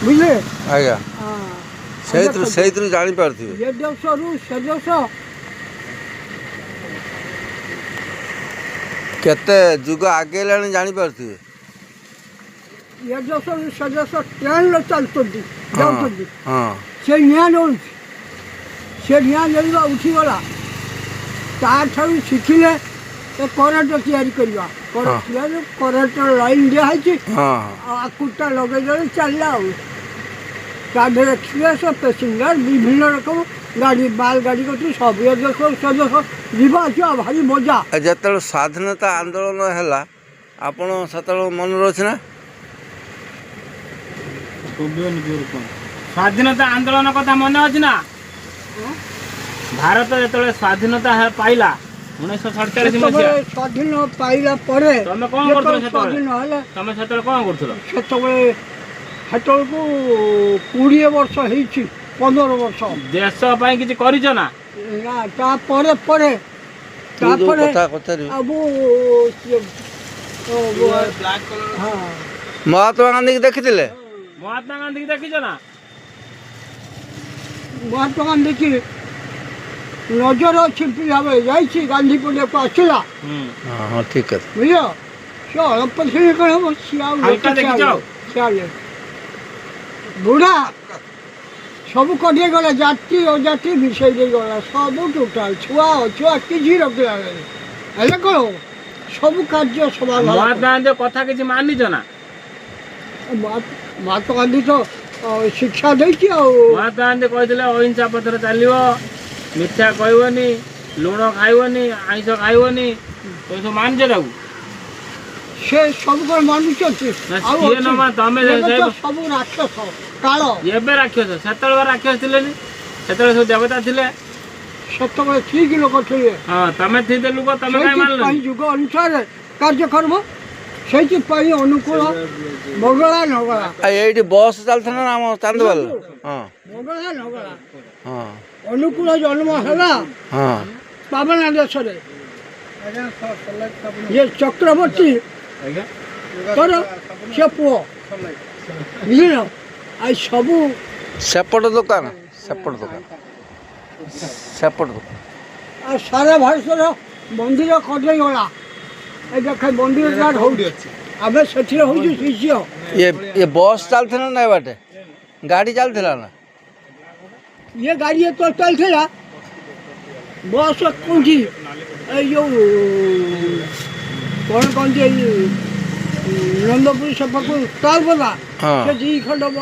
ବୁଝିଲେ ଆଜ୍ଞା ହଁ ସେଇଥିରୁ ଜାଣିପାରୁଥିବେ ଏ ଦେଶରୁ ସେ ଦେଶ କେତେ ଯୁଗ ଆଗେଇଲାଣି ଜାଣିପାରୁଥିବେ। ଏ ଦେଶରୁ ସେ ଦେଶ ଟ୍ରେନ୍ରେ ଚାଲୁଛନ୍ତି ଯାଉଛନ୍ତି ହଁ ସେ ନିଆଁ ନେଉଛି ସେ ନିଆଁ ନେଇବା ଉଠିଗଲା ତାଠାରୁ ଶିଖିଲେ ଏ କରେଣ୍ଟ ତିଆରି କରିବା କରେଣ୍ଟ ଲାଇନ୍ ଦିଆହେଇଛି ହଁ ଆକୁଟା ଲଗେଇଦେଲେ ଚାଲିଲା ଆଉ ତା ଦେହରେ ଏକ୍ସପ୍ରେସ୍ ପ୍ୟାସେଞ୍ଜର ବିଭିନ୍ନ ରକମ ଗାଡ଼ି ମାଲ ଗାଡ଼ି କରୁଛି ସବୁ ଏ ଦେଶ ସେ ଦେଶ ଯିବା ଆସିବା ଭାରି ମଜା। ଯେତେବେଳେ ସ୍ୱାଧୀନତା ଆନ୍ଦୋଳନ ହେଲା ଆପଣ ସେତେବେଳେ ମନରେ ଅଛି ନା? ସ୍ୱାଧୀନତା ଆନ୍ଦୋଳନ କଥା ମନେ ଅଛି ନା? ଭାରତ ଯେତେବେଳେ ସ୍ୱାଧୀନତା ପାଇଲା 1947 ମସିହା ସ୍ୱାଧୀନ ପାଇଲା ପରେ ତମେ କ'ଣ କରୁଥିଲ ସ୍ୱାଧୀନ ହେଲେ ତମେ ସେତେବେଳେ କ'ଣ କରୁଥିଲ? ସେତେବେଳକୁ 20 ବର୍ଷ ହେଇଛି 15 ବର୍ଷ ଦେଶ ପାଇଁ କିଛି କରିଛ ନା? ନା ତାପରେ ମହାତ୍ମା ଗାନ୍ଧୀକି ଦେଖିଥିଲେ? ମହାତ୍ମା ଗାନ୍ଧୀକି ଦେଖିଛ ନା? ମହାତ୍ମା ଗାନ୍ଧୀ କି ନଜର ଶିଳ୍ପୀ ଭାବେ ଯାଇଛି ଗାନ୍ଧୀ ପଡ଼ିଆକୁ ଆସିଲା ହଁ ଠିକ କଥା ବୁଝିଲ ସେ ଅଳ୍ପ ଥିଲେ କ'ଣ ହବ ସିଏ ବୁଢ଼ା ସବୁ କଟିଏ ଗଲା ଜାତି ଅଜାତି ମିଶାଇ ଦେଇଗଲା ସବୁ ଟୋଟାଲ ଛୁଆ ଅଛୁଆ କିଛି ରଖିଲା ହେଲେ କ'ଣ ସବୁ କାର୍ଯ୍ୟ ସମାଧାନ। ମହାତ୍ମା ଗାନ୍ଧୀ କଥା କିଛି ମାନିଛ ନା? ମହାତ୍ମା ଗାନ୍ଧୀ ତ ଶିକ୍ଷା ଦେଇଛି ଆଉ ମହାତ୍ମା ଗାନ୍ଧୀ କହିଥିଲେ ଅହିଂସା ପଥରେ ଚାଲିବ, ମିଥ୍ୟା କହିବନି, ଲୁଣ ଖାଇବନି, ଆଇଁଷ ଖାଇବନି, ସବୁ ମାନିଛ ତାକୁ? ସେ ସବୁ କ'ଣ ମାନୁଛନ୍ତି? ତମେ ସବୁ ରାକ୍ଷସ କାଳ ଏବେ ରାକ୍ଷସ ସେତେବେଳେ ରାକ୍ଷସ ଥିଲେନି ସେତେବେଳେ ସବୁ ଦେବତା ଥିଲେ ସେତେବେଳେ ଠିକ ଲୋକ ଥିଲେ ହଁ ତମେ ଠିକ ଲୋକ ତମେ କାଇଁ ମାନିଲ? ଯୁଗ ଅନୁସାରେ କାର୍ଯ୍ୟକ୍ରମ ସେଇଥିପାଇଁ ଅନୁକୂଳ ବଗଳା ନଗଳା ଏଇଠି ବସ୍ ଚାଲିଥିଲା ନା ଆମ ଚାନ୍ଦବାଲ? ହଁ ବଗଳା ନଗଳା ହଁ ଅନୁକୂଳ ଜନ୍ମ ହେଲା ହଁ ପାବନା ଦେଶରେ ଇଏ ଚକ୍ରବର୍ତ୍ତୀ ତୋର ସେ ପୁଅ ବୁଝିଲ ଆଉ ସବୁ ସେପଟ ଦୋକାନ ଆଉ ସାରା ଭାରତର ମନ୍ଦିର କଟେଇଗଲା ଏ ଦେଖେ ମନ୍ଦିରଟା ହଉଛି ଆମେ ସେଥିରେ ହଉଛୁ ଶିଷ୍ୟ। ଇଏ ବସ୍ ଚାଲିଥିଲା ନା ଏ ବାଟେ ଗାଡ଼ି ଚାଲିଥିଲା ନା? ଇଏ ଗାଡ଼ି ତ ଚାଲିଥିଲା ବସ୍ କେଉଁଠି ଏଇ ଯେଉଁ କ'ଣ କହନ୍ତି ଏଇ ନନ୍ଦପୁର ସେପାଖକୁ ତାଲବଲା ସେ ଦୁଇ ଖଣ୍ଡ